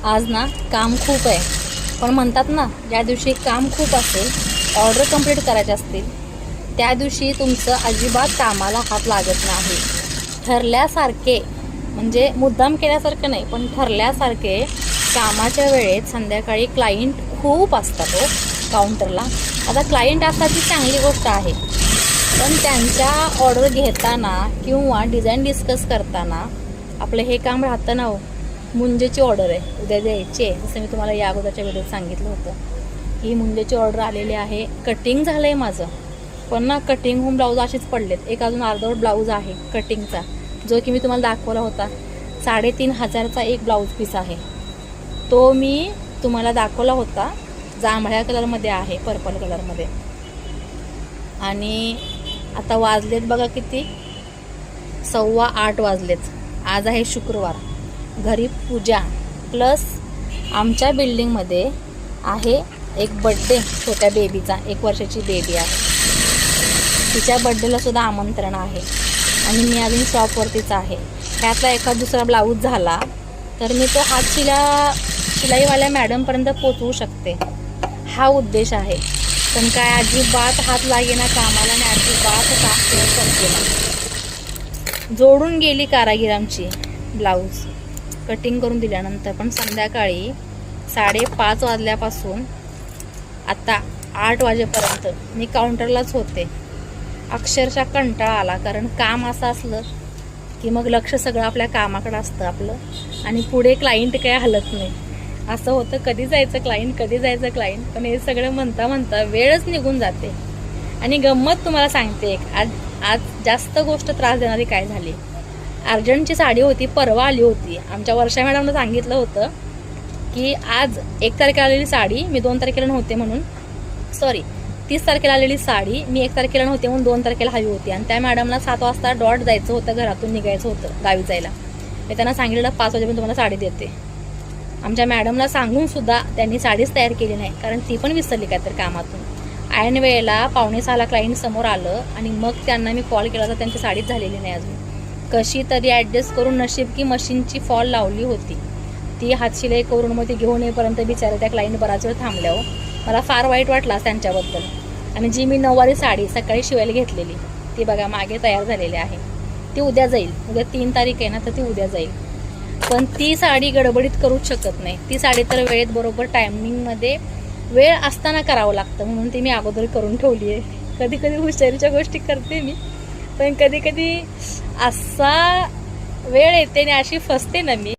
आज ना काम खूप आहे, पण म्हणतात ना ज्या दिवशी काम खूप असेल, ऑर्डर कंप्लीट करायचे असतील, त्या दिवशी तुमचं अजिबात कामाला हात लागत नाही. ठरल्यासारखे म्हणजे मुद्दाम केल्यासारखं नाही, पण ठरल्यासारखे कामाच्या वेळेत संध्याकाळी क्लायंट खूप असतात हो काउंटरला. आता क्लायंट असतात ती चांगली गोष्ट आहे, पण त्यांच्या ऑर्डर घेताना किंवा डिझाईन डिस्कस करताना आपलं हे काम राहतं ना हो. मुंजेची ऑर्डर आहे, उद्या द्यायची आहे. जसं मी तुम्हाला या अगोदरच्या व्हिडिओत सांगितलं होतं की मुंजेची ऑर्डर आलेली आहे. कटिंग झालं आहे माझं, पण ना कटिंग होऊन ब्लाऊज असेच पडलेत. एक अजून अर्धवट ब्लाऊज आहे कटिंगचा, जो की मी तुम्हाला दाखवला होता. 3,500चा एक ब्लाऊज पीस आहे, तो मी तुम्हाला दाखवला होता. जांभळ्या कलरमध्ये आहे, पर्पल कलरमध्ये. आणि आता वाजलेत बघा किती, 7:15 वाजलेत. आज आहे शुक्रवार. घरी पूजा प्लस आमच्या बिल्डिंगमध्ये आहे एक बड्डे छोट्या बेबीचा. 1 वर्षाची बेबी आहे, तिच्या बड्डेला सुद्धा आमंत्रण आहे. आणि मी अजून शॉपवरतीच आहे. त्यातला एखाद दुसरा ब्लाऊज झाला तर मी तो हात शिलाईवाल्या मॅडमपर्यंत पोचवू शकते, हा उद्देश आहे. पण काय अजिबात हात लागेना कामाला आणि अजिबात काम करते ना. जोडून गेली कारागीर आमची ब्लाऊज कटिंग करून दिल्यानंतर. पण संध्याकाळी 5:30 वाजल्यापासून आता 8 वाजेपर्यंत मी काउंटरलाच होते. अक्षरशः कंटाळा आला, कारण काम असं असलं की मग लक्ष सगळं आपल्या कामाकडं असतं आपलं, आणि पुढे क्लायंट काय हलत नाही. असं होतं, कधी जायचं क्लायंट, कधी जायचं क्लायंट. पण हे सगळं म्हणता म्हणता वेळच निघून जाते. आणि गंमत तुम्हाला सांगते एक, आज जास्त गोष्ट त्रास देणारी काय झाली. अर्जंटची साडी होती, परवा आली होती. आमच्या वर्षा मॅडमनं सांगितलं होतं की आज 1 तारखेला आलेली साडी मी 2 तारखेला नव्हते म्हणून, 30 तारखेला आलेली साडी मी 1 तारखेला नव्हते म्हणून 2 तारखेला हवी होती. आणि त्या मॅडमला 7 वाजता डॉट जायचं होतं, घरातून निघायचं होतं गावी जायला. मी त्यांना सांगितलेलं 5 वाजेपर्यंत तुम्हाला साडी देते. आमच्या मॅडमला सांगून सुद्धा त्यांनी साडीच तयार केली नाही, कारण ती पण विसरली काय तर कामातून. ऐन वेळेला 5:45ला क्लायंट समोर आलं आणि मग त्यांना मी कॉल केला तर त्यांची साडीच झालेली नाही अजून. कशी तरी ॲडजस्ट करून, नशीब की मशीनची फॉल लावली होती, ती हातशिलाई करून मग ती घेऊन येईपर्यंत बिचारे त्या क्लायंट बराच वेळ थांबल्या हो. मला फार वाईट वाटलं त्यांच्याबद्दल. आणि जी मी 9वारी साडी सकाळी शिवायला घेतलेली ती बघा मागे तयार झालेली आहे. ती उद्या जाईल, उद्या 3 तारीख आहे ना, तर ती उद्या जाईल. पण ती साडी गडबडीत करूच शकत नाही. ती साडी तर वेळेत बरोबर टायमिंगमध्ये वेळ असताना करावं लागतं, म्हणून ती मी अगोदर करून ठेवली आहे. कधी कधी हुशारीच्या गोष्टी करते मी, पण कधी कधी असा वेळ येते आणि अशी फसते ना मी.